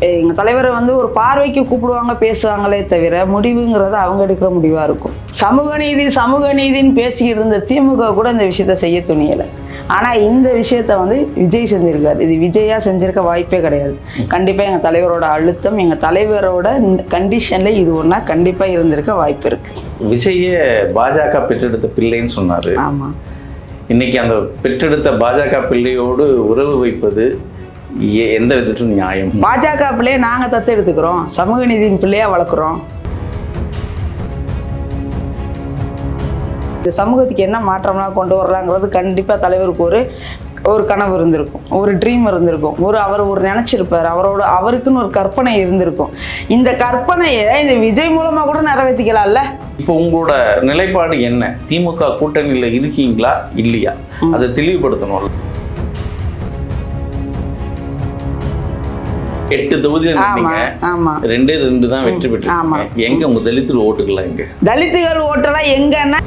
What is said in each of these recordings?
எங்கள் தலைவரை வந்து ஒரு பார்வைக்கு கூப்பிடுவாங்க, பேசுவாங்களே தவிர முடிவுங்கிறது அவங்க எடுக்கிற முடிவாக இருக்கும். சமூக நீதின்னு பேசிக்கிட்டு இருந்த திமுக கூட இந்த விஷயத்த செய்ய துணியலை. ஆனால் இந்த விஷயத்த வந்து விஜய் செஞ்சுருக்காரு. இது விஜயா செஞ்சிருக்க வாய்ப்பே கிடையாது. கண்டிப்பாக எங்கள் தலைவரோட அழுத்தம், எங்கள் தலைவரோட இந்த கண்டிஷனில் இது ஒன்றா கண்டிப்பாக இருந்திருக்க வாய்ப்பு இருக்குது. விஜய பாஜக பெற்றெடுத்த பிள்ளைன்னு சொன்னார். ஆமாம். இன்னைக்கு அந்த பெற்றெடுத்த பாஜக பிள்ளையோடு உறவு வைப்பது எந்த விதத்திலும் நியாயம்? பாஜக பிள்ளையை நாங்கள் தத்து எடுத்துக்கிறோம், சமூக நீதியின் பிள்ளையாக வளர்க்குறோம். இந்த சமூகத்துக்கு என்ன மாற்றம்லாம் கொண்டு வரலாங்கிறது கண்டிப்பாக தலைவருக்கு ஒரு கனவு இருந்திருக்கும், ஒரு ட்ரீம் இருந்திருக்கும், அவர் நினச்சிருப்பார், அவருக்குன்னு ஒரு கற்பனை இருந்திருக்கும். இந்த கற்பனையை இந்த விஜய் மூலமாக கூட நிறைவேற்றிக்கலாம்ல. இப்போ உங்களோட நிலைப்பாடு என்ன? திமுக கூட்டணியில் இருக்கீங்களா இல்லையா? அதை தெளிவுபடுத்தணும். 8 தொகுதியில் இருந்தீங்க, 2 தான் வெற்றி பெற்று. எங்க உங்க தலித்துகள் ஓட்டுக்கலாம்? எங்க தலித்துகள் ஓட்டெல்லாம் எங்கன்னா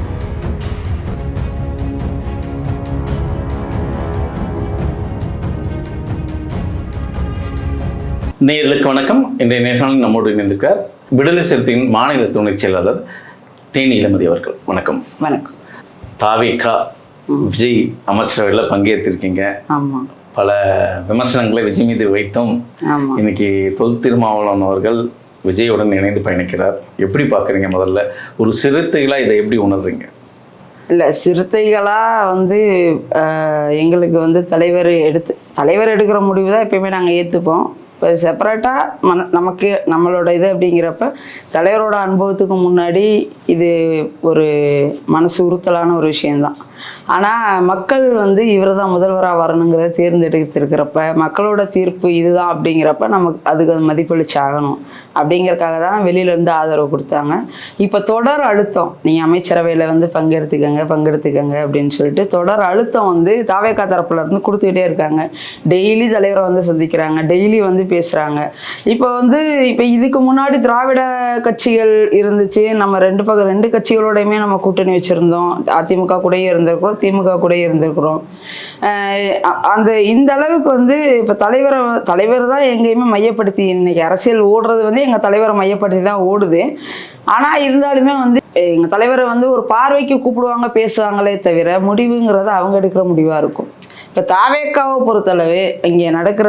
நேயர்களுக்கு வணக்கம். இன்றைய நேர்காணலில் நம்மோடு இணைந்திருக்கார் விடுதலை சிறுத்தையின் மாநில துணை செயலாளர் தேனி இளமதி அவர்கள். வணக்கம். வணக்கம். தாவேகா விஜய் அமைச்சரவையில் பங்கேற்றிருக்கீங்க. ஆமாம். பல விமர்சனங்களை விஜய் மீது வைத்தும் இன்னைக்கு தொல் திருமாவளவன் அவர்கள் விஜயுடன் இணைந்து பயணிக்கிறார். எப்படி பார்க்குறீங்க? முதல்ல ஒரு சிறுத்தைகளாக இதை எப்படி உணர்றீங்க? இல்லை, சிறுத்தைகளாக வந்து எங்களுக்கு வந்து தலைவர் எடுக்கிற முடிவு தான் எப்பயுமே நாங்கள் ஏற்றுப்போம். இப்போ செப்பரேட்டாக நமக்கு நம்மளோட இது அப்படிங்கிறப்ப தலைவரோட அனுபவத்துக்கு முன்னாடி இது ஒரு மனசு உறுத்தலான ஒரு விஷயந்தான். ஆனால் மக்கள் வந்து இவர் தான் முதல்வராக வரணுங்கிறத தேர்ந்தெடுத்திருக்கிறப்ப, மக்களோட தீர்ப்பு இதுதான் அப்படிங்கிறப்ப நமக்கு அதுக்கு மதிப்பளிச்சு ஆகணும் அப்படிங்கிறதுக்காக தான் வெளியிலேருந்து ஆதரவு கொடுத்தாங்க. இப்போ தொடர் அழுத்தம், நீங்கள் அமைச்சரவையில் வந்து பங்கெடுத்துக்கங்க அப்படின்னு சொல்லிட்டு தொடர் அழுத்தம் வந்து தாவேகா தரப்புல இருந்து கொடுத்துக்கிட்டே இருக்காங்க. டெய்லி தலைவரை வந்து சந்திக்கிறாங்க, டெய்லி வந்து பேசுகிறாங்க. இப்போ இதுக்கு முன்னாடி திராவிட கட்சிகள் இருந்துச்சு, நம்ம ரெண்டு கட்சிகளோடையுமே நம்ம கூட்டணி வச்சுருந்தோம். அதிமுக கூடயே இருந்திருக்கிறோம், திமுக கூடயே இருந்திருக்கிறோம். இந்த அளவுக்கு வந்து இப்போ தலைவர் தான் எங்கேயுமே மையப்படுத்தி இன்னைக்கு அரசியல் ஓடுறது வந்து எங்கள் தலைவரை மையப்படுத்தி தான் ஓடுது. ஆனால் இருந்தாலுமே வந்து எங்கள் தலைவரை வந்து ஒரு பார்வைக்கு கூப்பிடுவாங்க, பேசுவாங்களே தவிர முடிவுங்கிறது அவங்க எடுக்கிற முடிவாக இருக்கும். இப்போ தாவேக்காவை பொறுத்தளவு இங்கே நடக்கிற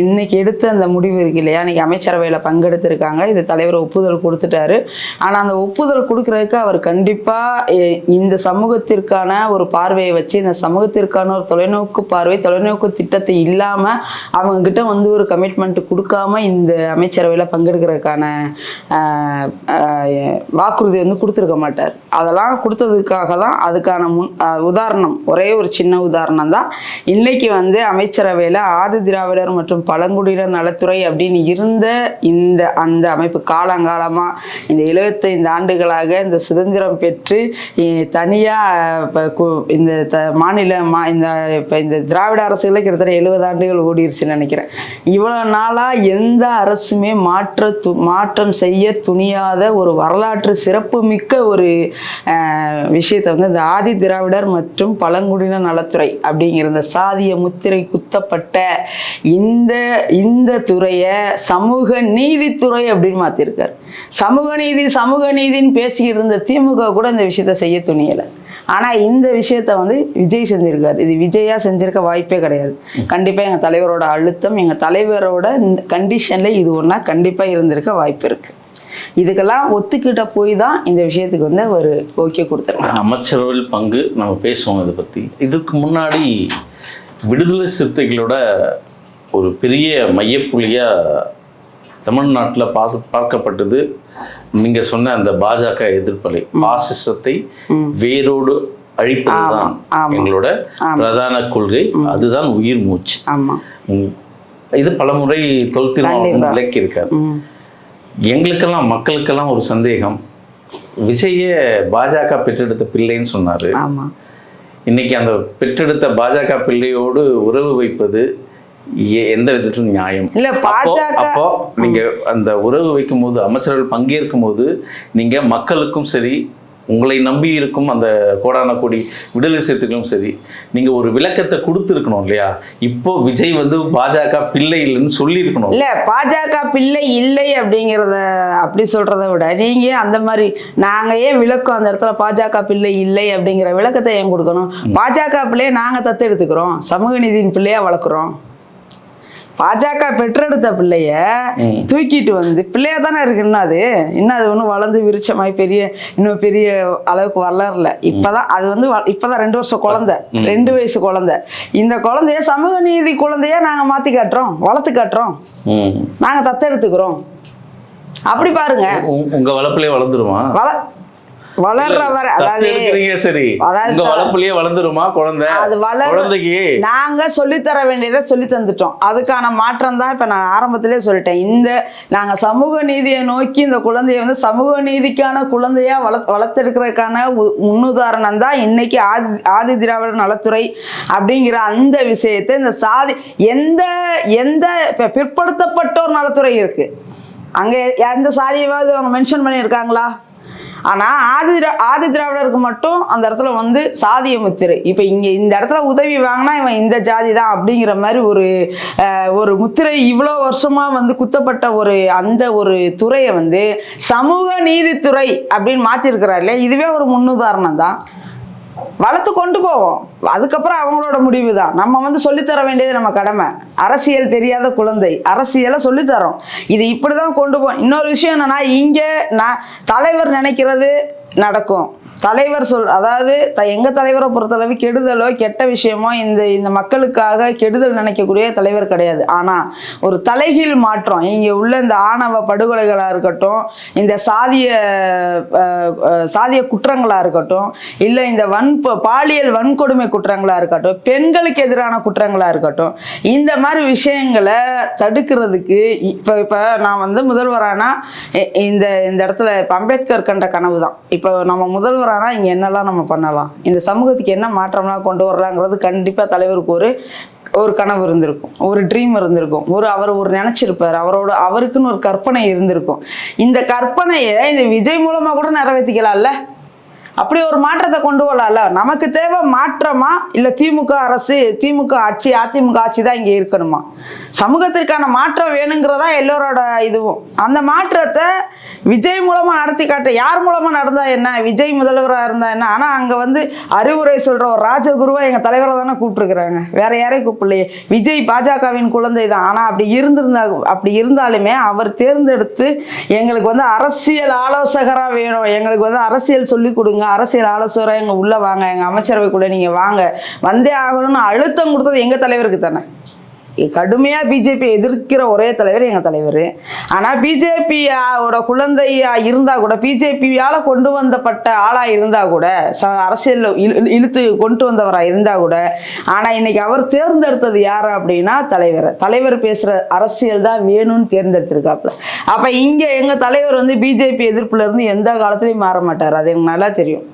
இன்னைக்கு எடுத்த அந்த முடிவு இருக்கு இல்லையா, இன்னைக்கு அமைச்சரவையில் பங்கெடுத்திருக்காங்க, இது தலைவர் ஒப்புதல் கொடுத்துட்டாரு. ஆனால் அந்த ஒப்புதல் கொடுக்குறதுக்கு அவர் கண்டிப்பாக இந்த சமூகத்திற்கான ஒரு பார்வையை வச்சு, இந்த சமூகத்திற்கான ஒரு தொலைநோக்கு திட்டத்தை இல்லாமல் அவங்கக்கிட்ட வந்து ஒரு கமிட்மெண்ட் கொடுக்காம இந்த அமைச்சரவையில் பங்கெடுக்கிறதுக்கான வாக்குறுதி வந்து கொடுத்துருக்க மாட்டார். அதெல்லாம் கொடுத்ததுக்காக தான் அதுக்கான உதாரணம், ஒரே ஒரு சின்ன உதாரணம் தான். இன்னைக்கு வந்து அமைச்சரவையில் ஆதி திராவிடர் மற்றும் பழங்குடியினர் நலத்துறை அப்படின்னு இருந்த அந்த அமைப்பு காலங்காலமாக இந்த 75 ஆண்டுகளாக இந்த சுதந்திரம் பெற்று தனியாக இந்த இந்த திராவிட அரசுகளை கிட்டத்தட்ட 70 ஆண்டுகள் ஓடிருச்சுன்னு நினைக்கிறேன். இவ்வளோ நாளாக எந்த அரசுமே மாற்றம் செய்ய துணியாத ஒரு வரலாற்று சிறப்பு மிக்க ஒரு விஷயத்தை வந்து இந்த ஆதி திராவிடர் மற்றும் பழங்குடியினர் நலத்துறை அப்படிங்கிற இந்த சாதிய முத்திரை குத்தப்பட்ட இந்த துறையை சமூக நீதித்துறை அப்படின்னு மாத்திருக்காரு. சமூக நீதின்னு பேசிக்கிட்டு இருந்த திமுக கூட இந்த விஷயத்த செய்ய துணியலை. ஆனால் இந்த விஷயத்த வந்து விஜய் செஞ்சிருக்காரு. இது விஜயா செஞ்சிருக்க வாய்ப்பே கிடையாது. கண்டிப்பாக எங்கள் தலைவரோட அழுத்தம், எங்கள் தலைவரோட இந்த கண்டிஷனில் இது ஒன்றா கண்டிப்பாக இருந்திருக்க வாய்ப்பு இருக்குது. இதுக்கெல்லாம் ஒத்துக்கிட்ட போய் தான் இந்த விஷயத்துக்கு வந்து ஒரு ஓகே கொடுத்துருக்காங்க. அமைச்சரவையில் பங்கு நம்ம பேசுவோம் இதை பற்றி. இதுக்கு முன்னாடி விடுதலை சிறுத்தைகளோட ஒரு பெரிய மையப்புள்ளியாக தமிழ்நாட்டில் பார்க்கப்பட்டது நீங்கள் சொன்ன அந்த பாஜக எதிர்ப்பலை, பாசிசத்தை வேரோடு அழிப்பதுதான் எங்களோட பிரதான கொள்கை, அதுதான் உயிர் மூச்சு. இது பலமுறை தொல் திருமாவளவன் விளக்கியிருக்கார். எங்களுக்கெல்லாம் மக்களுக்கெல்லாம் ஒரு சந்தேகம், விஜய பாஜக பெற்றெடுத்த பிள்ளைன்னு சொன்னார். இன்னைக்கு அந்த பெற்றெடுத்த பாஜக பிள்ளையோடு உறவு வைப்பது எந்த விதத்திலும் நியாயம்? அப்போ நீங்க அந்த உறவு வைக்கும் போது, அமைச்சர்கள் பங்கேற்கும் போது நீங்க மக்களுக்கும் சரி உங்களை நம்பி இருக்கும் அந்த கோடான கோடி விடுதலை சிறுத்தைகளும் சரி, நீங்கள் ஒரு விளக்கத்தை கொடுத்துருக்கணும் இல்லையா? இப்போ விஜய் வந்து பாஜக பிள்ளை இல்லைன்னு சொல்லியிருக்கணும். இல்லை, பாஜக பிள்ளை இல்லை அப்படிங்கிறத அப்படி சொல்கிறத விட நீங்கள் அந்த மாதிரி நாங்கள் ஏன் விளக்கம் அந்த இடத்துல பாஜக பிள்ளை இல்லை அப்படிங்கிற விளக்கத்தை ஏன் கொடுக்கணும்? பாஜக பிள்ளையை நாங்கள் தத்து எடுத்துக்கிறோம், சமூக நீதியின் பிள்ளையாக வளர்க்குறோம். பாஜக பெற்றெடுத்த பிள்ளைய தூக்கிட்டு வந்து பிள்ளையா தானே இருக்கு. இன்னும் அது ஒன்றும் வளர்ந்து விருட்சமாய் இன்னும் பெரிய அளவுக்கு வளரல. இப்பதான் அது வந்து இப்பதான் 2 வருஷம் குழந்தை, 2 வயசு குழந்தை. இந்த குழந்தைய சமூக நீதி குழந்தைய நாங்க மாத்தி காட்டுறோம், வளர்த்து காட்டுறோம், நாங்க தத்தெடுத்துக்கிறோம். அப்படி பாருங்க, உங்க வளர்ப்புலயே வளர்ந்துருமா? வளர்ற வர சரி, உங்க வளர்ப்புலயே வளர்ந்துருமா குழந்தை? அது குழந்தைக்கு நாங்க சொல்லித்தர வேண்டியதை சொல்லி தந்துட்டோம். அதுக்கான மாற்றம் தான் இப்ப நான் ஆரம்பத்திலே சொல்லிட்டேன். நாங்க சமூக நீதியை நோக்கி இந்த குழந்தைய வந்து சமூக நீதிக்கான குழந்தையா வளர்த்தெடுக்கிறதுக்கான முன்னுதாரணம் தான் இன்னைக்கு ஆதி திராவிடர் நலத்துறை அப்படிங்கிற அந்த விஷயத்தை இந்த சாதி எந்த பிற்படுத்தப்பட்டோர் நலத்துறை இருக்கு, அங்க எந்த சாதியாவது அவங்க மென்ஷன் பண்ணியிருக்காங்களா? ஆனால் ஆதி திராவிடருக்கு மட்டும் அந்த இடத்துல வந்து சாதிய முத்திரை. இப்போ இங்கே இந்த இடத்துல உதவி வாங்கினா இவன் இந்த ஜாதி தான் அப்படிங்கிற மாதிரி ஒரு முத்திரை இவ்வளோ வருஷமாக வந்து குத்தப்பட்ட அந்த ஒரு துறையை வந்து சமூக நீதித்துறை அப்படின்னு மாற்றிருக்கிறார் இல்லையா? இதுவே ஒரு முன்னுதாரணம் தான். வளர்த்து கொண்டு போவோம், அதுக்கப்புறம் அவங்களோட முடிவு தான். நம்ம வந்து சொல்லித்தர வேண்டியது நம்ம கடமை. அரசியல் தெரியாத குழந்தை, அரசியலை சொல்லித்தரோம். இது இப்படிதான் கொண்டு போவோம். இன்னொரு விஷயம் என்னன்னா, இங்க தலைவர் நினைக்கிறது நடக்கும். தலைவர் அதாவது எங்க தலைவரை பொறுத்தளவு கெடுதலோ கெட்ட விஷயமோ இந்த மக்களுக்காக கெடுதல் நினைக்கக்கூடிய தலைவர் கிடையாது. ஆனா ஒரு தலைகீழ் மாற்றம் இங்க உள்ள இந்த ஆணவ படுகொலைகளா இருக்கட்டும், இந்த சாதிய குற்றங்களா இருக்கட்டும், இல்ல இந்த பாலியல் வன்கொடுமை குற்றங்களா இருக்கட்டும், பெண்களுக்கு எதிரான குற்றங்களா இருக்கட்டும், இந்த மாதிரி விஷயங்களை தடுக்கிறதுக்கு இப்ப நான் வந்து முதல்வரானா இந்த இடத்துல அம்பேத்கர் கண்ட கனவு தான். இப்ப நம்ம முதல்வர் ஆனால் இங்கே என்னெல்லாம் நம்ம பண்ணலாம், இந்த சமூகத்துக்கு என்ன மாற்றம்லாம் கொண்டு வரலாங்கிறது கண்டிப்பாக தலைவருக்கு ஒரு கனவு இருந்திருக்கும், ஒரு ட்ரீம் இருந்திருக்கும், அவர் நினைச்சிருப்பார், அவருக்குன்னு ஒரு கற்பனை இருந்திருக்கும். இந்த கற்பனையை இந்த விஜய் மூலமாக கூட நிறைவேற்றிக்கலாம்ல, அப்படி ஒரு மாற்றத்தை கொண்டு வரலாம்ல. நமக்கு தேவை மாற்றமா இல்லை திமுக அரசு, திமுக ஆட்சி, அதிமுக ஆட்சி தான் இங்கே இருக்கணுமா? சமூகத்திற்கான மாற்றம் வேணுங்கிறதா எல்லோரோட இதுவும். அந்த மாற்றத்தை விஜய் மூலமா நடத்தி காட்ட, யார் மூலமா நடந்தா என்ன, விஜய் முதல்வராக இருந்தா என்ன? ஆனால் அங்கே வந்து அறிவுரை சொல்ற ஒரு ராஜகுருவா எங்கள் தலைவரை தானே கூப்பிட்டுருக்குறாங்க, வேற யாரையும் கூப்பிடலையே. விஜய் பாஜகவின் குழந்தை தான். ஆனால் அப்படி இருந்தாலுமே அவர் தேர்ந்தெடுத்து எங்களுக்கு வந்து அரசியல் ஆலோசகராக வேணும், எங்களுக்கு வந்து அரசியல் சொல்லி கொடுங்க, அரசியல் ஆலோசகரை எங்க உள்ள வாங்க, எங்க அமைச்சரவைக்குள்ள நீங்க வாங்க, வந்தே ஆகணும்னு அழுத்தம் கொடுத்தது எங்க தலைவருக்கு தானே. கடுமையா பிஜேபி எதிர்க்கிற ஒரே தலைவர் எங்க தலைவர். ஆனா பிஜேபியோட குழந்தையா இருந்தா கூட, பிஜேபியால கொண்டு வந்தப்பட்ட ஆளா இருந்தா கூட, அரசியல் இழுத்து கொண்டு வந்தவரா இருந்தா கூட, ஆனா இன்னைக்கு அவர் தேர்ந்தெடுத்தது யாரு அப்படின்னா தலைவர் பேசுற அரசியல் தான் வேணும்னு தேர்ந்தெடுத்திருக்காப்புல. அப்ப இங்க எங்க தலைவர் வந்து பிஜேபி எதிர்ப்புல இருந்து எந்த காலத்திலயும் மாற மாட்டார், அது எனக்கு நல்லா தெரியும்.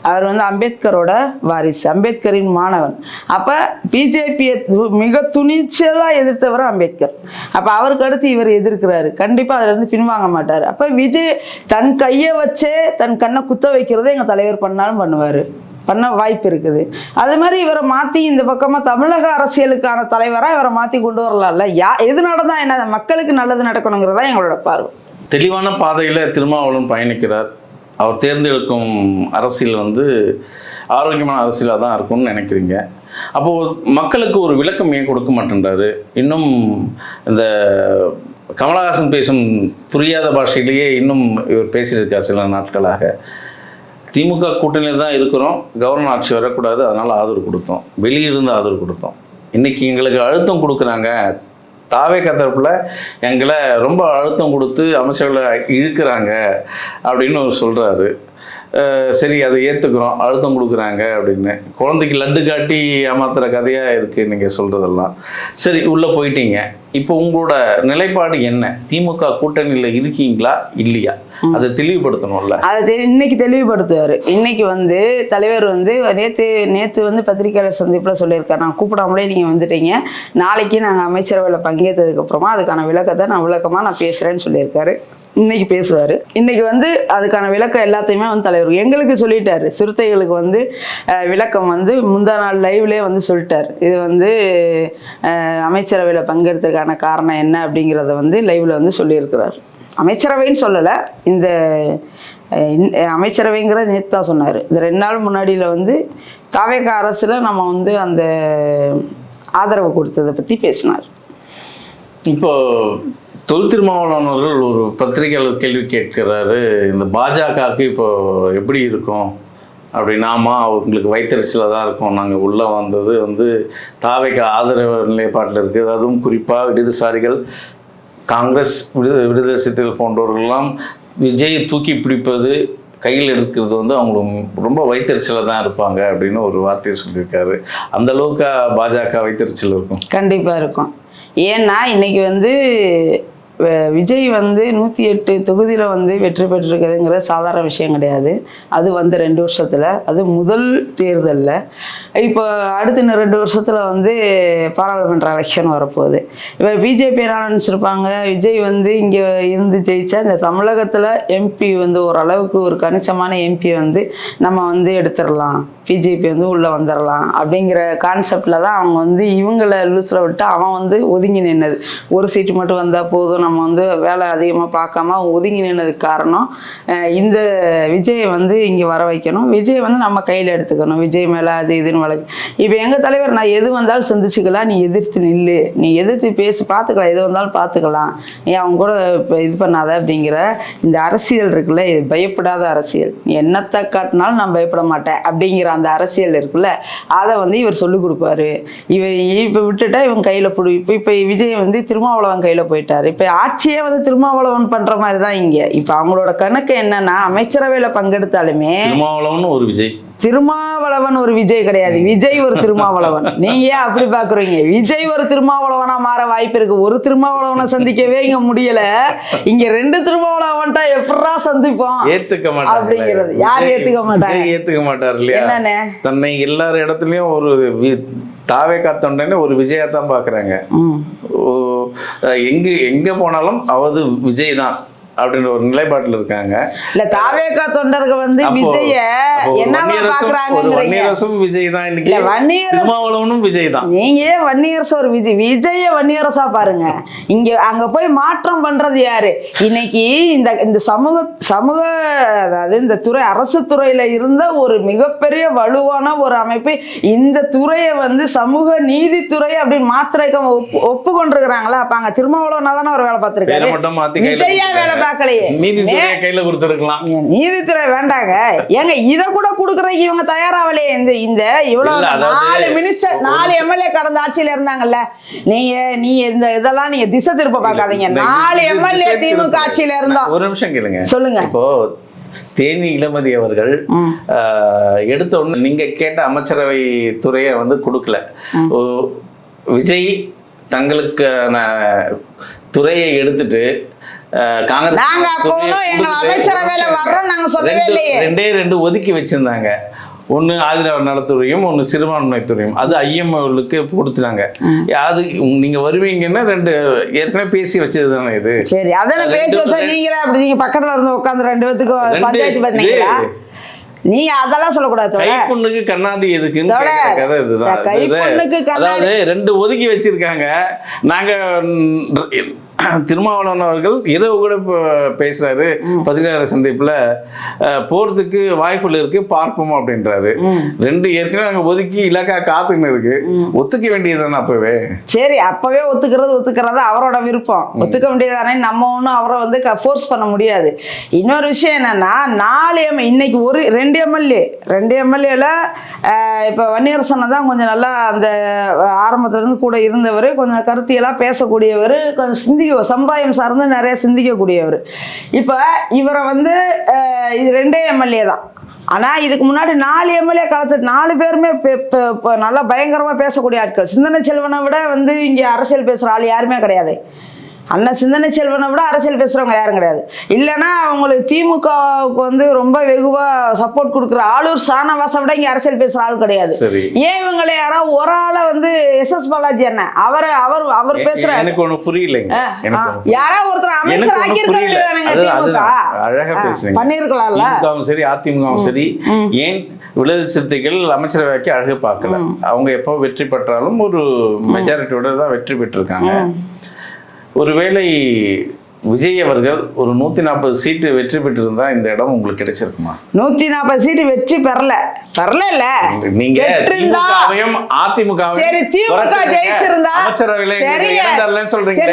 அவர் வந்து அம்பேத்கரோட வாரிசு, அம்பேத்கரின் மாணவன். அப்ப பிஜேபியை மிக துணிச்சலா எதிர்த்தவர் அம்பேத்கர். அப்ப அவருக்கு அடுத்து இவர் எதிர்க்கிறாரு, கண்டிப்பா அதுல இருந்து பின்வாங்க மாட்டாரு. அப்ப விஜய் தன் கையை வச்சே தன் கண்ணை குத்த வைக்கிறத எங்க தலைவர் பண்ணாலும் பண்ண வாய்ப்பு இருக்குது. அது மாதிரி இவரை மாத்தி இந்த பக்கமா தமிழக அரசியலுக்கான தலைவரா இவரை மாத்தி கொண்டு வரலாம்ல. எது நடந்தா என்ன, மக்களுக்கு நல்லது நடக்கணுங்கிறதா எங்களோட பார்வை. தெளிவான பாதையில திருமாவளவன் பயணிக்கிறார். அவர் தேர்ந்தெடுக்கும் அரசியல் வந்து ஆரோக்கியமான அரசியலாக தான் இருக்கும்னு நினைக்கிறீங்க. அப்போது மக்களுக்கு ஒரு விளக்கம் ஏன் கொடுக்க மாட்டேன்றாரு? இன்னும் இந்த கமலஹாசன் பேசும் புரியாத பாஷையிலேயே இன்னும் இவர் பேசியிருக்கார் சில நாட்களாக. திமுக கூட்டணியில் தான் இருக்கிறோம், கவர்னர் ஆட்சி வரக்கூடாது, அதனால் ஆதரவு கொடுத்தோம், வெளியிருந்து ஆதரவு கொடுத்தோம். இன்றைக்கி எங்களுக்கு அழுத்தம் கொடுக்குறாங்க, தாவேகா தரப்புல எங்களை ரொம்ப அழுத்தம் கொடுத்து அமைச்சர்களை இழுக்கிறாங்க அப்படின்னு அவர் சொல்கிறாரு. சரி, அதை ஏற்றுக்கிறோம், அழுத்தம் கொடுக்குறாங்க அப்படின்னு. குழந்தைக்கு லட்டு காட்டி ஏமாத்துற கதையாக இருக்குது நீங்கள் சொல்கிறதெல்லாம். சரி, உள்ளே போயிட்டீங்க. இப்போ உங்களோட நிலைப்பாடு என்ன? திமுக கூட்டணியில் இருக்கீங்களா இல்லையா? அதை தெளிவுபடுத்தணும்ல. அதை இன்னைக்கு தெளிவுபடுத்துவார். இன்னைக்கு வந்து தலைவர் வந்து நேற்று வந்து பத்திரிகையாளர் சந்திப்பில் சொல்லியிருக்காரு, நான் கூப்பிடாமலே நீங்கள் வந்துட்டீங்க, நாளைக்கு நாங்கள் அமைச்சரவையில் பங்கேற்றதுக்கப்புறமா அதுக்கான விளக்கத்தை நான் விளக்கமாக பேசுகிறேன்னு சொல்லியிருக்காரு. இன்னைக்கு பேசுவார். இன்னைக்கு வந்து அதுக்கான விளக்கம் எல்லாத்தையுமே வந்து தலைவர் எங்களுக்கு சொல்லிட்டாரு. சிறுத்தைகளுக்கு வந்து விளக்கம் வந்து முந்தா நாள் லைவ்லேயே வந்து சொல்லிட்டார். இது வந்து அமைச்சரவையில் பங்கெடுத்ததுக்கான காரணம் என்ன அப்படிங்கிறத வந்து லைவ்ல வந்து சொல்லியிருக்கிறார். அமைச்சரவைன்னு சொல்லலை, இந்த அமைச்சரவைங்கிறத நேற்று தான் சொன்னார். இந்த 2 நாள் முன்னாடியில் வந்து தாவேகா அரசில் நம்ம வந்து அந்த ஆதரவு கொடுத்ததை பற்றி பேசினார். இப்போ தொல் திருமாவளவன் அவர்கள் ஒரு பத்திரிகையாளர் கேள்வி கேட்கிறாரு, இந்த பாஜகவுக்கு இப்போ எப்படி இருக்கும் அப்படின்னா, அவங்களுக்கு வைத்தறிச்சலாக தான் இருக்கும். நாங்கள் உள்ளே வந்தது வந்து தாவேகா ஆதரவு நிலைப்பாட்டில் இருக்குது. அதுவும் குறிப்பாக இடதுசாரிகள், காங்கிரஸ், விடுதலை சிறுத்தைகள் போன்றவர்கள்லாம் விஜயை தூக்கி பிடிப்பது, கையில் எடுக்கிறது வந்து அவங்களுக்கு ரொம்ப வைத்தறிச்சலாக தான் இருப்பாங்க அப்படின்னு ஒரு வார்த்தையை சொல்லியிருக்காரு. அந்த அளவுக்கு பாஜக வைத்தறிச்சல் இருக்கும்? கண்டிப்பாக இருக்கும். ஏன்னா இன்னைக்கு வந்து விஜய் வந்து 108 தொகுதியில் வந்து வெற்றி பெற்றிருக்குதுங்கிற சாதாரண விஷயம் கிடையாது. அது வந்து 2 வருஷத்தில், அது முதல் தேர்தலில். இப்போ அடுத்த 2 வருஷத்தில் வந்து பாராளுமன்ற எலெக்ஷன் வரப்போகுது. இப்போ பிஜேபி என்ன நினச்சிருப்பாங்க, விஜய் வந்து இங்கே இருந்து ஜெயிச்சா இந்த தமிழகத்தில் எம்பி வந்து ஓரளவுக்கு ஒரு கணிசமான எம்பி வந்து நம்ம வந்து எடுத்துடலாம், பிஜேபி வந்து உள்ளே வந்துடலாம் அப்படிங்கிற கான்செப்டில் தான் அவங்க வந்து இவங்களை லூஸில் விட்டு அவன் வந்து ஒதுங்கி நின்னது. ஒரு சீட்டு மட்டும் வந்தால் போதும், நம்ம வந்து வேலை அதிகமாக பார்க்காம ஒதுங்கி நின்னதுக்கு காரணம் இந்த விஜயை வந்து இங்கே வர வைக்கணும், விஜய் வந்து நம்ம கையில் எடுத்துக்கணும், விஜய் மேலே அது இதுன்னு வழக்கு. இப்போ எங்கள் தலைவர், நான் எது வந்தாலும் சந்திச்சுக்கலாம், நீ எதிர்த்து நில்லு, நீ எதிர்த்து பேசி பார்த்துக்கலாம், எது வந்தாலும் பார்த்துக்கலாம், நீ அவங்க கூட இப்போ இது பண்ணாத அப்படிங்கிற இந்த அரசியல் இருக்குல்ல, இது பயப்படாத அரசியல். நீ என்னத்தை காட்டினாலும் நான் பயப்பட மாட்டேன் அப்படிங்கிற அந்த அரசியல் இருக்குல்ல, அதை வந்து இவர் சொல்லிக் கொடுப்பாரு. இப்போ விட்டுட்டா இவங்க கையில் இப்போ விஜய் வந்து திருமாவளவன் கையில் போயிட்டாரு. இப்போ ஆட்சியே வந்து திருமாவளவன் பண்ற மாதிரி தான் இங்க. இப்போ அவங்களோட கணக்கு என்னன்னா, அமைச்சரவையில பங்கெடுத்தாலுமே திருமாவளவன் ஒரு விஜய், திருமாவளவன் ஒரு விஜய் கிடையாது, விஜய் ஒரு திருமாவளவன். நீங்க ஏன் அப்படி பாக்குறீங்க? விஜய் ஒரு திருமாவளவனா மாற வாய்ப்பு இருக்கு. ஒரு திருமாவளவனை சந்திக்கவே இங்க முடியல, இங்க 2 திருமாவளவன்ட்டா எப்படா சந்திப்போம்? ஏத்துக்க மாட்டாங்க அப்படிங்கிறது யார் ஏத்துக்க மாட்டாங்க? ஏத்துக்க மாட்டார் இல்லையா? என்னன்னு தன்னை எல்லார் இடத்துலயும் ஒரு தாவே காத்தோண்டனே ஒரு விஜயா தான் பாக்குறாங்க. எங்க போனாலும் அவது விஜய் தான் அப்படின்ற ஒரு நிலைப்பாட்டில் இருக்காங்க. இல்ல தாவேகா தொண்டர்கள் வந்து விஜய என்னவா பாக்குறாங்கங்கறீங்க? விஜய் தான் இன்னைக்கு, திருமாவளவனும் விஜய் தான். நீங்க வன்னியரசு ஒரு விஜய வன்னியரசா பாருங்க. இங்க அங்க போய் மாற்றம் பண்றது யாரு? இன்னைக்கு இந்த சமூக அதாவது இந்த துறை, அரசு துறையில இருந்த ஒரு மிகப்பெரிய வலுவான ஒரு அமைப்பு இந்த துறையை வந்து சமூக நீதித்துறை அப்படின்னு மாத்திரைக்க ஒப்புக்கொண்டிருக்கிறாங்களா? அப்ப அங்க திருமாவளவனா தானே ஒரு வேலை பார்த்திருக்காரு, விஜயா வேலை பார்க்கலையே. நீதித்துறை கையில கொடுத்திருக்கலாம். நீதித்துறை வேண்டாங்க ஏங்க, இத கூட கொடுக்கறதுக்கு இவங்க தயாராகலையே. இந்த இவ்வளவு 4 மினிஸ்டர் 4 எம்எல்ஏ கடந்த ஆட்சியில இருந்தாங்கல்ல. நீ இந்த இதெல்லாம் நீங்க திசை திருப்ப பார்க்காதீங்க. 4 எம்எல்ஏ திமுக ஆட்சியில இருந்தோம். ஒரு நிமிஷம் கேளுங்க, சொல்லுங்க. இப்போ தேனி இளமதி அவர்கள் எடுத்த உடனே நீங்க கேட்ட அமைச்சரவை துறையை வந்து கொடுக்கல. விஜய் தங்களுக்கான துறையை எடுத்துட்டு ரெண்டு ஒதுக்கி வச்சிருந்தாங்க. ஒன்று ஆதிராவிட நலத்துறையும் ஒன்று சிறுபான்மை துறையும். அது ஐஎம்ஓலுக்கு கொடுத்துட்டாங்க. அது நீங்க வருவீங்கன்னா 2 ஏற்கனவே பேசி வச்சது தானே இது. சரி, அதான் பேசி வச்சா நீங்களே அப்படி நீங்க பக்கத்துல இருந்து உட்காந்து 2 பேத்துக்கும் பஞ்சாயத்து பண்ணீங்களா? நீங்க அதெல்லாம் சொல்லக்கூடாது. கைப்புண்ணுக்கு கண்ணாடி எதுக்குன்னு கதை இதுதான். அதாவது 2 ஒதுக்கி வச்சிருக்காங்க. நாங்க திருமாவளவன் அவர்கள் இரவு கூட பேசுறாரு பத்திரிகையாளர் சந்திப்புல, போறதுக்கு வாய்ப்புகள் இருக்கு, பார்ப்போம் அப்படின்றாரு. 2 ஏற்கனவே அங்க ஒதுக்கி இலக்கா காத்துன்னு இருக்கு. ஒத்துக்க வேண்டியதுதானே அப்பவே? சரி, அப்பவே ஒத்துக்கிறது அவரோட விருப்பம், ஒத்துக்க வேண்டியதானே. நம்ம ஒன்றும் அவரை வந்து ஃபோர்ஸ் பண்ண முடியாது. இன்னொரு விஷயம் என்னன்னா, 4 இன்னைக்கு 2 எம்எல்ஏல இப்போ வன்னியரசனை தான் கொஞ்சம் நல்லா அந்த ஆரம்பத்துல இருந்து கூட இருந்தவர், கொஞ்சம் கருத்தியெல்லாம் பேசக்கூடியவர், கொஞ்சம் சமுதாயம் சார்ந்து நிறைய சிந்திக்கக்கூடியவர். இப்போ இவரை வந்து இது 2 எம்எல்ஏ தான். ஆனால் இதுக்கு முன்னாடி 4 எம்எல்ஏ காலத்து 4 பேருமே நல்லா பயங்கரமாக பேசக்கூடிய ஆட்கள். சிந்தனை செல்வனை விட வந்து இங்கே அரசியல் பேசுகிற ஆள் யாருமே கிடையாது. அண்ணன் சிந்தனை செல்வனை விட அரசியல் பேசுறவங்க யாரும் கிடையாது. இல்லைன்னா அவங்களுக்கு திமுகவுக்கு வந்து ரொம்ப வெகுவா சப்போர்ட் கொடுக்குற ஆளூர் ஷானவாசை விட இங்க அரசியல் பேசுற ஆள் கிடையாது. ஏன் இவங்களை யாராவது ஒரு ஆளை வந்து எஸ் பாலாஜி என்ன அவர் பேசுற எனக்கு ஒண்ணு புரியலைங்க. யாராவது ஒருத்தர் அமைச்சர் ஆக்கியிருக்காங்க அழகா பேசுறீங்க. பண்ணிருக்கலாம்ல. திமுகவும் சரி அதிமுகவும் சரி ஏன் விடுதலை சிறுத்தைகள் அமைச்சரவைக்கு அழகு பார்க்கல. அவங்க எப்போ வெற்றி பெற்றாலும் ஒரு மெஜாரிட்டியோட தான் வெற்றி பெற்றிருக்காங்க. ஒருவேளை விஜய் அவர்கள் ஒரு 140 சீட்டு வெற்றி பெற்றிருந்தா இந்த இடம் உங்களுக்கு கிடைச்சிருக்குமா? 140 சீட்டு வெற்றி பெறல இல்ல. நீங்க திமுகவையும் அதிமுகவையும் சரி திமுக ஜெயிச்சிருந்தா அமைச்சரவையில இடம் தரலன்னு சொல்றீங்க.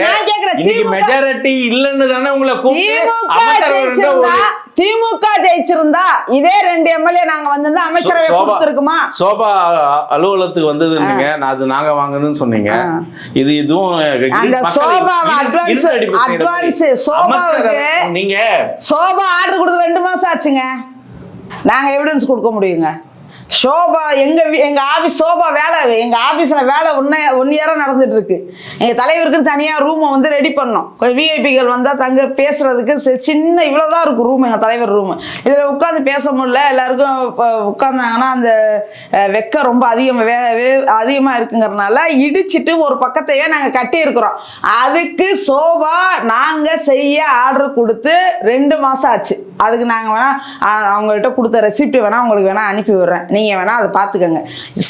இன்னைக்கு மெஜாரிட்டி இல்லன்னு தானே உங்களை திமுக ஜெயிச்சிருந்தா இதே 2 எம்எல்ஏ நாங்க வந்திருந்தா அமைச்சரவை கொடுத்திருக்குமா? சோபா அலுவலகத்துக்கு வந்தது இல்லைங்க, அது நாங்க வாங்குதுன்னு சொன்னீங்க. இதுவும் அந்த சோபா அட்வான்ஸ் நீங்க சோபா ஆர்டர் கொடுத்து 2 மாசம் ஆச்சுங்க. நாங்க எவிடன்ஸ் கொடுக்க முடியுங்க. சோபா எங்க ஆபீஸ் சோபா வேலை எங்க ஆபீஸ்ல வேலை 1 இயரா நடந்துட்டு இருக்கு. எங்க தலைவருக்கு தனியா ரூமை வந்து ரெடி பண்ணோம். விஐபிகள் வந்தா தங்க பேசுறதுக்கு சின்ன இவ்வளவுதான் இருக்கும் ரூம், எங்க தலைவர் ரூம். இதுல உட்காந்து பேச முடியல. எல்லாருக்கும் உட்கார்ந்தாங்கன்னா அந்த வெக்க ரொம்ப அதிகமா இருக்குங்கிறதுனால இடிச்சிட்டு ஒரு பக்கத்தையே நாங்க கட்டி இருக்கிறோம். அதுக்கு சோபா நாங்க செய்ய ஆர்டர் கொடுத்து 2 மாசம் ஆச்சு. அதுக்கு நாங்க வேணா அவங்கள்ட்ட கொடுத்த ரெசிப்ட் வேணா உங்களுக்கு வேணா அனுப்பி விடுறேன், நீங்க வேணா அதை பாத்துக்கோங்க.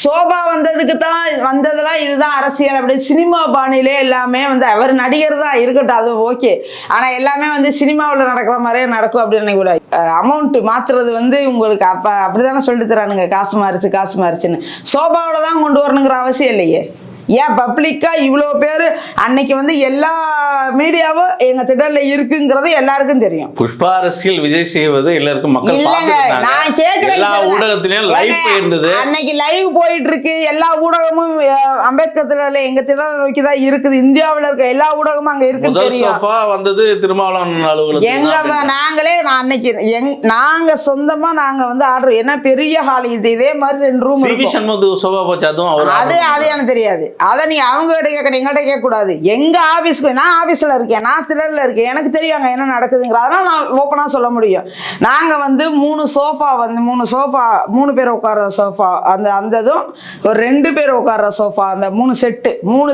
சோபா வந்ததுக்கு தான் வந்ததெல்லாம் இதுதான் அரசியல் அப்படி சினிமா பாணியிலே எல்லாமே வந்து அவர் நடிகர் தான் இருக்கட்டும், அது ஓகே. ஆனா எல்லாமே வந்து சினிமாவில் நடக்கிற மாதிரியே நடக்கும் அப்படின்னு கூட அமௌண்ட் மாத்துறது வந்து உங்களுக்கு அப்படிதானே சொல்லிட்டு தரானுங்க, காசு மாறிச்சுன்னு. சோபாவில் தான் கொண்டு வரணுங்கிற அவசியம் இல்லையே. ஏன் பப்ளிக்கா இவ்வளோ பேர் அன்னைக்கு வந்து எல்லா மீடியாவும் எங்க திடல்ல இருக்குங்கிறது எல்லாருக்கும் தெரியும். புஷ்பா அரசியல் விஜய் செய்வது எல்லாருக்கும் மக்கள் நான் கேட்கிறேன். எல்லா ஊடகத்திலயும் லைவ் இருந்தது. அன்னைக்கு லைவ் போயிட்டு இருக்கு. எல்லா ஊடகமும் அம்பேத்கர் திடல்ல எங்க திடல் நோக்கி தான் இருக்குது. இந்தியாவில் இருக்க எல்லா ஊடகமும் அங்க இருக்கு. வந்தது திருமாவளவன் அலுவலகம். எங்க நாங்களே அன்னைக்கு நாங்க சொந்தமா நாங்க வந்து ஆர்டர் என்ன பெரிய ஹால் இதே மாதிரி 2 ரூம் அது எனக்கு தெரியாது. அதை நீங்க அவங்க கிட்ட கேட்கணும், எங்கள்கிட்ட கேட்கக்கூடாது. எங்க ஆபீஸ்க்கு நான் ஆபீஸ்ல இருக்கேன், நான் திடல்ல இருக்கேன், எனக்கு தெரியும் அங்க என்ன நடக்குதுங்கிற. அதனால நான் ஓப்பனா சொல்ல முடியும். நாங்க வந்து 3 சோஃபா 3 பேர் உட்கார சோஃபா அந்த இதுவும் ஒரு 2 பேர் உட்கார சோஃபா அந்த 3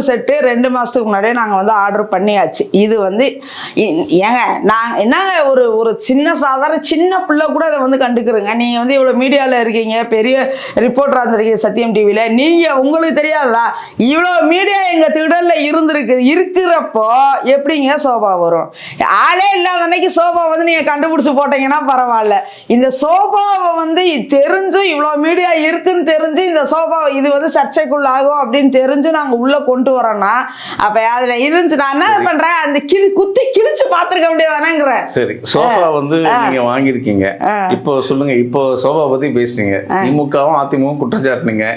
செட்டு 2 மாசத்துக்கு முன்னாடியே நாங்க வந்து ஆர்டர் பண்ணியாச்சு. இது வந்து ஏங்க நான் என்னங்க ஒரு சாதாரண சின்ன பிள்ளை கூட அதை வந்து கண்டுக்கிறேங்க. நீங்க வந்து இவ்வளவு மீடியால இருக்கீங்க, பெரிய ரிப்போர்ட்டரா இருந்திருக்கீங்க சத்தியம் டிவில, நீங்க உங்களுக்கு தெரியாதா இவ்வளோ மீடியா எங்க திடல்ல இருக்கிறப்போ எப்படிங்க சோபா வரும்? ஆளே இல்லாத அன்னைக்கு சோபா வந்து நீங்க கண்டுபிடிச்சு போட்டீங்கன்னா பரவாயில்ல. இந்த சோபாவை வந்து தெரிஞ்சும் இவ்வளோ மீடியா இருக்குன்னு தெரிஞ்சு இந்த சோபா இது வந்து சர்ச்சைக்குள்ள ஆகும் அப்படின்னு தெரிஞ்சு நாங்க உள்ள கொண்டு வரோம்னா அப்ப அதுல இருந்துச்சு நான் என்ன பண்றேன், அந்த குத்தி கிழிச்சு பாத்துருக்க முடியாதானேங்கிறேன். சரி, சோபா வந்து நீங்க வாங்கியிருக்கீங்க. இப்போ சொல்லுங்க, இப்போ சோபா பத்தி பேசுறீங்க. திமுகவும் அதிமுகவும் குற்றச்சாட்டுனீங்க.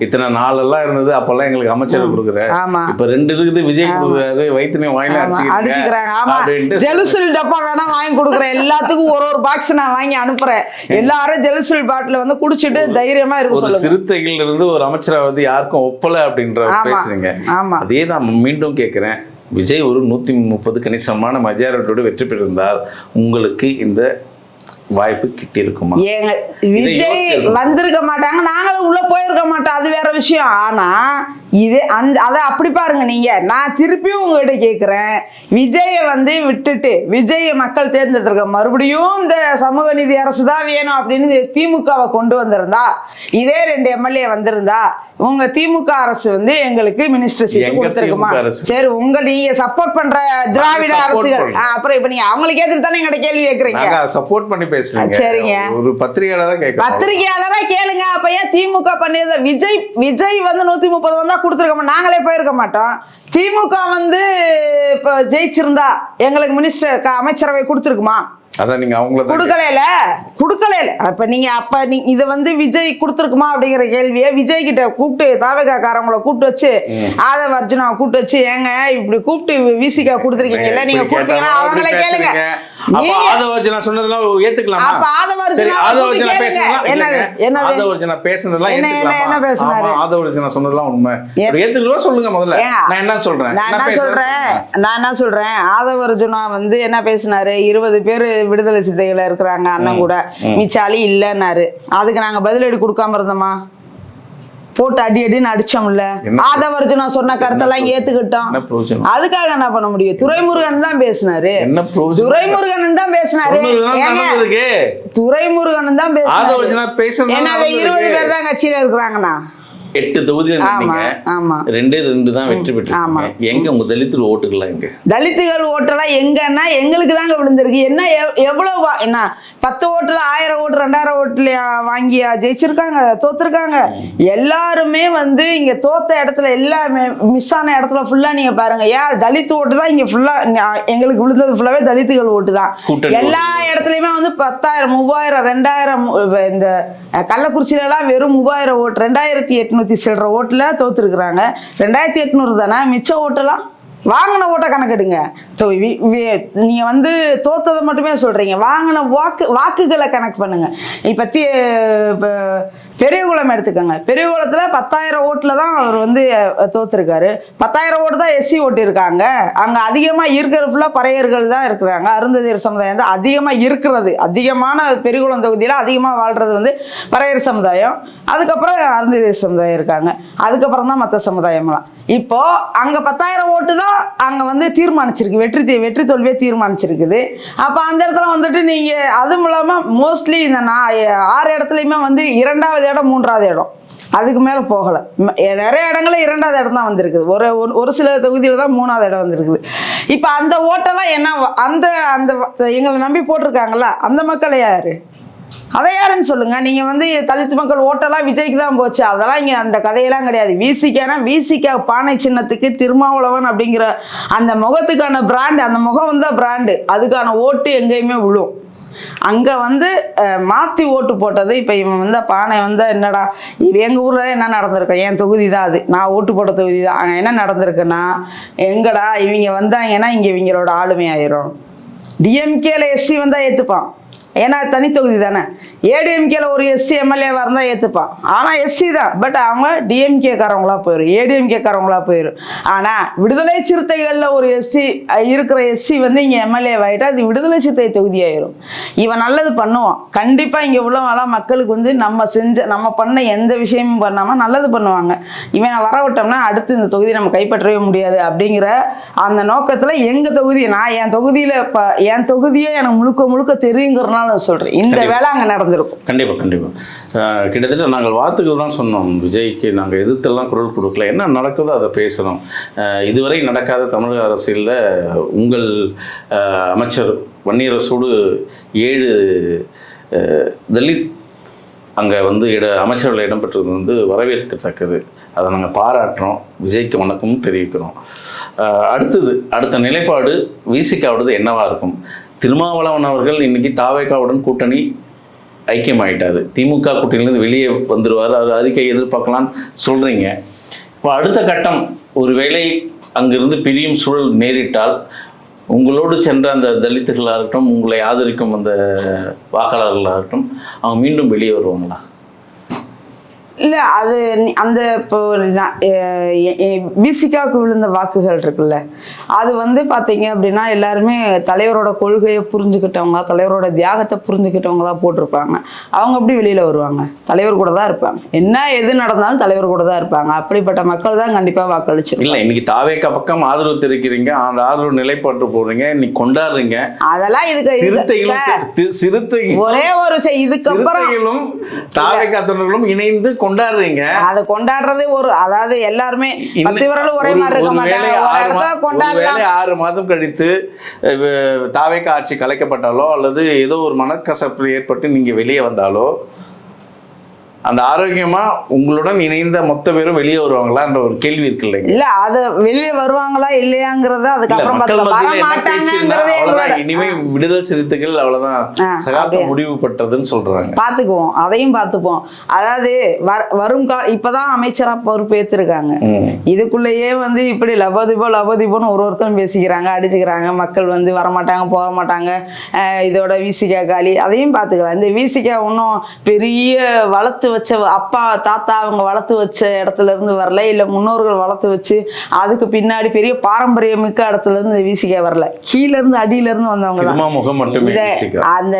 இத்தனை நாள் எல்லாம் இருந்தது, அப்பெல்லாம் எங்களுக்கு அமைச்சர் கொடுக்குற. இப்ப 2 இருக்குது, விஜய் கொடுக்குறாரு, வைத்தியம் வாயில அடிச்சுக்கிறாங்க. ஆமா, ஜெலுசுல் டப்பா வேணா வாங்கி கொடுக்குறேன். எல்லாத்துக்கும் ஒரு பாக்ஸ் நான் வாங்கி அனுப்புறேன். எல்லாரும் ஜெலுசுல் பாட்டில் வந்து குடிச்சிட்டு தைரியமா இருக்கும். ஒரு சிறுத்தைகள் இருந்து ஒரு அமைச்சரை வந்து யாருக்கும் ஒப்பல அப்படின்ற பேசுறீங்க. அதே தான் மீண்டும் கேட்கிறேன். விஜய் ஒரு 130 கணிசமான மெஜாரிட்டியோடு வெற்றி பெற்றிருந்தால் உங்களுக்கு இந்த வாய்ப்பு கிட்டி இருக்குமா? விஜய் வந்திருக்க மாட்டாங்க, நாங்களும் உள்ள போயிருக்க மாட்டோம், அது வேற விஷயம். ஆனா இது அதை அப்படி பாருங்க. நீங்க நான் திருப்பியும் உங்ககிட்ட கேட்கிறேன், விஜயை வந்து விட்டுட்டு விஜயை மக்கள் தேர்ந்தெடுத்திருக்க மறுபடியும் இந்த சமூக நீதி அரசு தான் வேணும் அப்படின்னு திமுகவை கொண்டு வந்திருந்தா, இதே 2 எம்எல்ஏ வந்திருந்தா உங்க திமுக அரசு வந்து எங்களுக்கு மினிஸ்டர் சீட் கொடுத்திருக்குமா? சரி, நீங்க சப்போர்ட் பண்ற திராவிட அரசுகள் அப்புறம் இப்ப நீங்க அவங்களுக்கு ஏத்துட்டு தானே எங்கிட்ட கேள்வி கேட்கறீங்க. சப்போர்ட் பண்ணி பேசுறீங்க. சரிங்க, ஒரு பத்திரிகையாளரா கேளுங்க. அப்ப ஏன் திமுக பண்ணியது? விஜய் வந்து 130 வந்தா கொடுத்துருக்க, நாங்களே போயிருக்க மாட்டோம். திமுக வந்து இப்ப ஜெயிச்சிருந்தா எங்களுக்கு மினிஸ்டர் அமைச்சரவை கொடுத்துருக்குமா? அதான் நீங்க அவங்கள கொடுக்கல. அப்ப நீங்க இதை வந்து விஜய் கொடுத்துருக்குமா அப்படிங்கிற கேள்வியை விஜய் கிட்ட கூப்பிட்டு தாவேகாரங்களை கூப்பிட்டு வச்சு ஆதவ அர்ஜுனாவை கூப்பிட்டு வச்சு, ஏங்க இப்படி கூப்பிட்டு விசிகா கொடுத்துருக்கீங்கல்ல, நீங்க கொடுத்தீங்கன்னா அவங்களே கேளுங்க. அப்ப ஆதவர்ஜனா சொன்னதெல்லாம் ஏத்துக்கலாமா? அப்ப ஆதவர்ஜனா சரி, ஆதவர்ஜனா கேளுங்க. பேசுனதெல்லாம் என்னது? என்னது? ஆதவர்ஜனா பேசுனதெல்லாம் என்ன ஏத்துக்கலாமா? பேசுனாரு? ஆமா, ஆதவர்ஜனா சொன்னதெல்லாம் உண்மை. ஏத்துக்கவா சொல்லுங்க முதல்ல. நான் என்ன சொல்றேன்? நான் என்ன சொல்றேன், ஆதவர்ஜுனா வந்து என்ன பேசினாரு, 20 பேர் விடுதலை சிறுத்தைகள் இருக்கிறாங்க அண்ணன் கூட, மிச்சாலி இல்லைன்னாரு. அதுக்கு நாங்க பதிலடி கொடுக்காம இருந்தோமா? போட்டு அடின்னு அடிச்சோம்ல. ஆதவர்ஜுனா சொன்ன கருத்தெல்லாம் ஏத்துக்கிட்டோம். அதுக்காக என்ன பண்ண முடியும்? துரைமுருகன் தான் பேசினாரு. துரைமுருகன் தான் பேசினாரு. துரைமுருகன் தான் பேசினாரு. ஏன்னா 20 பேர் தான் கட்சியில இருக்கிறாங்கண்ணா. 8 தொகுதியில் நின்னீங்க. 2 தான் வெற்றி பெற்றிருக்கீங்க. எங்க உங்க தலித்துகள் ஓட்டுகள்லாம் எங்க? தலித்துகள் ஓட்டெல்லாம் எங்கன்னா எங்களுக்கு தாங்க விழுந்திருக்கு. என்ன எவ்வளவு என்ன 10 ஓட்டுல 1000 ஓட்டு 2000 ஓட்டுல வாங்கி ஜெயிச்சிருக்காங்க, தோத்துருக்காங்க. எல்லாருமே வந்து இங்க தோத்த இடத்துல எல்லாமே மிஸ் ஆன இடத்துல ஃபுல்லா நீங்க பாருங்க. ஏன் தலித்து ஓட்டு தான் இங்க ஃபுல்லா எங்களுக்கு விழுந்தது ஃபுல்லாவே தலித்துகள் ஓட்டு தான். எல்லா இடத்துலயுமே வந்து 10,000 3000 2000 இந்த கள்ளக்குறிச்சியில எல்லாம் வெறும் 3000 ஓட்டு 2800 சில்லற ஓட்டுல தோத்துருக்குறாங்க. 2800 தானே. மிச்ச ஓட்டெல்லாம் வாங்கின ஓட்டை கணக்கெடுங்க. நீங்க வந்து தோத்ததை மட்டுமே சொல்றீங்க. வாங்கின வாக்குகளை கணக்கு பண்ணுங்க. இப்ப பெரியகுளம் எடுத்துக்கோங்க. பெரியகுளத்துல 10,000 ஓட்டுல தான் அவர் வந்து தோத்துருக்காரு. 10,000 ஓட்டு தான் எஸ்சி ஓட்டு இருக்காங்க. அங்க அதிகமா இருக்கிறது ஃபுல்லா பறையர்கள் தான் இருக்கிறாங்க. அருந்ததியர் சமுதாயம் தான் அதிகமா இருக்கிறது. அதிகமான பெரியகுளம் தொகுதியில அதிகமா வாழ்றது வந்து பறையர் சமுதாயம். அதுக்கப்புறம் அருந்ததியர் சமுதாயம் இருக்காங்க. அதுக்கப்புறம் தான் மற்ற சமுதாயம்லாம். இப்போ அங்க 10,000 ஓட்டு தான் அங்க வந்து தீர்மானிச்சிருக்கு. வெற்றி தோல்வியை தீர்மானிச்சிருக்குது. அப்ப அந்த இடத்துல வந்துட்டு நீங்க அதுவும் இல்லாம மோஸ்ட்லி இந்த 6 இடத்துலயுமே வந்து 2வது இடம் 3வது இடம், அதுக்கு மேல போகல. நிறைய இடங்கள்ல 2வது இடம் தான் வந்திருக்குது. ஒரு சில தொகுதியில தான் 3வது இடம் வந்திருக்குது. இப்ப அந்த ஓட்டெல்லாம் என்ன அந்த அந்த எங்களை நம்பி போட்டிருக்காங்கல்ல, அந்த மக்கள் யாரு? அதை யாருன்னு சொல்லுங்க. நீங்க வந்து தலித்து மக்கள் ஓட்டெல்லாம் விஜய்க்கு தான் போச்சு. அதெல்லாம் இங்க அந்த கதையெல்லாம் கிடையாது. விசிகா பானை சின்னத்துக்கு திருமாவளவன் அப்படிங்கிற அந்த முகத்துக்கான பிராண்டு, அந்த முகம் வந்தா பிராண்டு, அதுக்கான ஓட்டு எங்கேயுமே விழும். அங்க வந்து மாத்தி ஓட்டு போட்டது. இப்ப இவன் வந்து பானை வந்தா என்னடா எங்க ஊர்ல என்ன நடந்திருக்கு, என் தொகுதி தான் அது, நான் ஓட்டு போட்ட தொகுதி தான். அங்க என்ன நடந்திருக்குன்னா, எங்கடா இவங்க வந்தாங்கன்னா இங்க இவங்களோட ஆளுமை ஆயிரும். டிஎம்கேல எஸ்சி வந்தா ஏத்துப்பான், ஏன்னா தனி தொகுதி தானே. ஏடிஎம்கேல ஒரு எஸ்சி எம்எல்ஏவா இருந்தா ஏத்துப்பான். ஆனா எஸ்சி தான், பட் அவங்க டிஎம்கே காரவங்களா போயிடும், ஏடிஎம்கே காரவங்களா போயிடும். ஆனா விடுதலை சிறுத்தைகள்ல ஒரு எஸ்சி இருக்கிற எஸ்சி வந்து இங்க எம்எல்ஏ ஆயிட்டா அது விடுதலை சிறுத்தை தொகுதி ஆயிரும். இவன் நல்லது பண்ணுவான் கண்டிப்பா. இங்க உள்ளவங்களாம் மக்களுக்கு வந்து நம்ம பண்ண எந்த விஷயமும் பண்ணாம நல்லது பண்ணுவாங்க. இவன் வர விட்டோம்னா அடுத்து இந்த தொகுதி நம்ம கைப்பற்றவே முடியாது அப்படிங்கிற அந்த நோக்கத்துல எங்க தொகுதி, நான் என் தொகுதியே எனக்கு முழுக்க தெரியுங்கிறனால சொல்றேன். இந்த வேலை அங்க நடந்திருக்கும். கண்டிப்பா. கிட்டத்தட்ட நாங்கள் வாழ்த்துக்கள் தான் சொன்னோம் விஜய்க்கு. நாங்கள் எதிர்த்தெல்லாம் குரல் கொடுக்கல. என்ன நடக்குதோ அதை பேசுகிறோம். இதுவரை நடக்காத தமிழக அரசியலில் உங்கள் அமைச்சர் வன்னியரசோடு 7 தலித் அங்கே வந்து அமைச்சர்கள் இடம்பெற்றது வந்து வரவேற்கத்தக்கது. அதை நாங்கள் பாராட்டுறோம். விஜய்க்கு வணக்கமும் தெரிவிக்கிறோம். அடுத்த நிலைப்பாடு விசிகாவோடது என்னவா இருக்கும்? திருமாவளவன் அவர்கள் இன்னைக்கு தாவேகாவுடன் கூட்டணி ஐக்கியமாயிட்டாரு. திமுக கூட்டணியிலேருந்து வெளியே வந்துடுவார், அது அறிக்கையை எதிர்பார்க்கலான்னு சொல்கிறீங்க. இப்போ அடுத்த கட்டம் ஒருவேளை அங்கிருந்து பிரியும் சூழல் நேரிட்டால் உங்களோடு சென்ற அந்த தலித்துகளாகட்டும், உங்களை ஆதரிக்கும் அந்த வாக்காளர்களாகட்டும், அவங்க மீண்டும் வெளியே வருவாங்களா? இல்லை, அது அந்த இப்போ விசிகாவுக்கு விழுந்த வாக்குகள் இருக்குல்ல, அது வந்து பார்த்தீங்க அப்படின்னா எல்லாருமே தலைவரோட கொள்கையை புரிஞ்சுக்கிட்டவங்க, தலைவரோட தியாகத்தை புரிஞ்சுக்கிட்டவங்க தான் போட்டிருப்பாங்க. அவங்க எப்படி வெளியில் வருவாங்க? தலைவர் கூட தான் இருப்பாங்க. என்ன எது நடந்தாலும் தலைவர் கூட தான் இருப்பாங்க. அப்படிப்பட்ட மக்கள் தான் கண்டிப்பாக வாக்களிச்சு. இல்லை, இன்னைக்கு தாவேக்கா பக்கம் ஆதரவு தெரிவிக்கிறீங்க, அந்த ஆதரவு நிலைப்பாட்டு போடுறீங்க, இன்னைக்கு கொண்டாடுறீங்க. அதெல்லாம் இதுக்கு சிறுத்தை ஒரே ஒரு இதுக்கப்புறம் தாவேக்கா தொண்டர்களும் இணைந்து கொண்டாடுறீங்க. அதை கொண்டாடுறது ஒரு, அதாவது எல்லாருமே 10 விரலும் ஒரே மாதிரி இருக்க மாட்டாங்க. 6 மாதம் கழித்து தாவேக்கா ஆட்சி கலைக்கப்பட்டாலோ அல்லது ஏதோ ஒரு மனக்கசப்பு ஏற்பட்டு நீங்க வெளியே வந்தாலோ அந்த ஆரோக்கியமா உங்களுடன் இணைந்த மொத்த பேரும் வெளியே வருவாங்களான்ற ஒரு கேள்வி இருக்கு இல்லைங்க? இல்ல அது வெளியே வருவாங்களா இல்லையாங்கிறத அதுக்கப்புறம் மக்கள் வர மத்தியில என்ன பேச்சு இருந்தா மாட்டாங்கிறதே அவ்வளவுதான், இனிமே விடுதலை சிறுத்தைகள் அவ்வளவுதான் சகாப்த முடிவு பட்டதுன்னு சொல்றாங்க. பாத்துக்குவோம், அதையும் பார்த்துப்போம். அதாவது வரும் இப்பதான் அமைச்சரா பொறுப்பேற்றிருக்காங்க. இதுக்குள்ளேயே வந்து இப்படி லபதிபோன்னு ஒருத்தரும் பேசிக்கிறாங்க, அடிச்சுக்கிறாங்க. மக்கள் வந்து வரமாட்டாங்க, போக மாட்டாங்க, இதோட விசிகா காலி. அதையும் பார்த்துக்கலாம். இந்த விசிகா ஒன்றும் பெரிய வளர்த்து வச்ச அப்பா தாத்தா அவங்க வளர்த்து வச்ச இடத்துல இருந்து வரல, இல்லை முன்னோர்கள் வளர்த்து வச்சு அதுக்கு பின்னாடி பெரிய பாரம்பரியமிக்க இடத்துல இருந்து இந்த விசிகா வரல. கீழ இருந்து அடியில இருந்து வந்தவங்க அந்த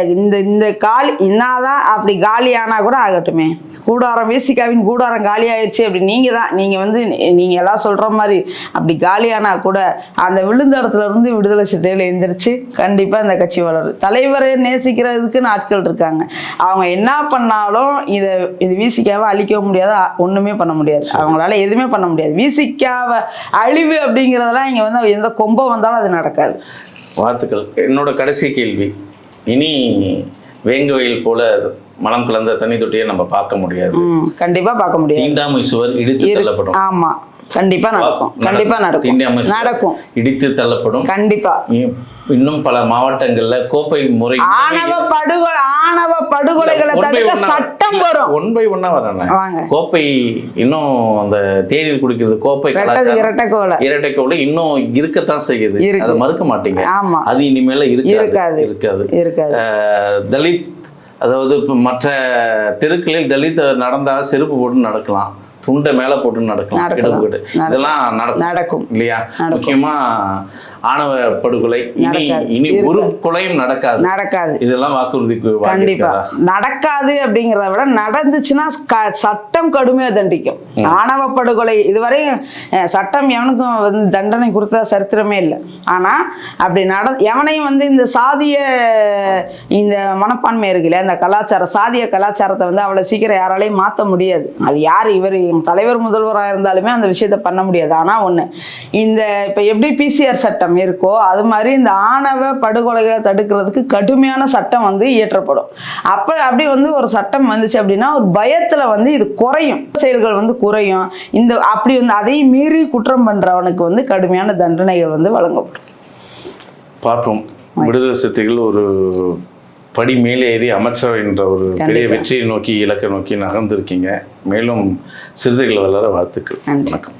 இந்த காலி இன்னாதான் அப்படி காலி ஆனா கூட ஆகட்டுமே. கூடாரம் விசிகாவின் கூடாரம் காலி ஆயிடுச்சு அப்படி நீங்க வந்து நீங்க எல்லாம் சொல்ற மாதிரி அப்படி காலியானா கூட அந்த விழுந்த இடத்துல இருந்து விடுதலை சிறுத்தைகள் எழுந்திரிச்சு கண்டிப்பா இந்த கட்சி வளரும். தலைவரை நேசிக்கிறதுக்கு ஆட்கள் இருக்காங்க. அவங்க என்ன பண்ணாலும் இது விசிகாவை அழிக்க முடியாது, ஒண்ணுமே பண்ண முடியாது. அவங்களால எதுவுமே பண்ண முடியாது. விசிகாவை அழிவு அப்படிங்கிறதெல்லாம் இங்க வந்து எந்த கொம்பம் வந்தாலும் அது நடக்காது. வாழ்த்துக்கள். என்னோட கடைசி கேள்வி, இனி வேங்கவயல் போல மனம் கலந்த தண்ணி தொட்டியை நம்ம பார்க்க முடியாது. கண்டிப்பா பார்க்க முடியாது. தீண்டாமை சுவர் இடித்து தள்ளப்படும். ஆமா, கண்டிப்பா நடக்கும். கண்டிப்பா நடக்கும். இடித்து தள்ளப்படும். கண்டிப்பா. இன்னும் பல மாவட்டங்கள்ல கோப்பை முறை ஆணவ படுகொலைகளை தடுக்க சட்டம் வரும். 1 by 1 வராங்க. கோப்பை இன்னும் அந்த தேநீர் குடிக்கிறது கோப்பை இரட்டைக்கோலை இன்னும் இருக்கத்தான் செய்யுது. அதை மறுக்க மாட்டீங்க. அது இனிமேல இருக்காது. தலித், அதாவது மற்ற தெருக்களில் தலித் நடந்தா செருப்பு போட்டு நடக்கலாம், துண்டை மேல போட்டு நடக்கலாம், இதெல்லாம் நடக்கும் இல்லையா? முக்கியமா ஆணவ படுகொலை இனி ஒரு கொலையும் நடக்காது. இதெல்லாம் வாக்குறுதிக்கு கண்டிப்பா நடக்காது. அப்படிங்கிறத விட நடந்துச்சுன்னா சட்டம் கடுமையா தண்டிக்கும். ஆணவ படுகொலை இதுவரை சட்டம் எவனுக்கும் வந்து தண்டனை கொடுத்த சரித்திரமே இல்லை. ஆனா அப்படி எவனையும் வந்து இந்த சாதிய இந்த மனப்பான்மை இருக்குல்ல, இந்த கலாச்சாரம், சாதிய கலாச்சாரத்தை வந்து அவ்வளவு சீக்கிரம் யாராலையும் மாற்ற முடியாது. அது யார் இவர் தலைவர் முதல்வராக இருந்தாலுமே அந்த விஷயத்த பண்ண முடியாது. ஆனா ஒண்ணு, இந்த இப்ப எப்படி பிசிஆர் சட்டம் இருக்கோ அது மாதிரி இந்த ஆணவ படுகொலைகளை தடுக்கிறதுக்கு கடுமையான சட்டம் வந்து இயற்றப்படும். அப்படி வந்து ஒரு சட்டம் வந்துச்சு அப்படின்னா ஒரு பயத்துல வந்து இது குறையும், செயல்கள் வந்து குறையும். அப்படி வந்து அதையும் மீறி குற்றம் பண்றவனுக்கு வந்து கடுமையான தண்டனைகள் வந்து வழங்கப்படும். பார்ப்போம். விடுதலை சிறுத்தைகள் ஒரு படி மேலே ஏறி அமைச்சரவை என்ற ஒரு பெரிய வெற்றியை நோக்கி இலக்கை நோக்கி நகர்ந்திருக்கீங்க. மேலும் சிறுத்தைகள் வளர வாழ்த்துக்கள். வணக்கம்.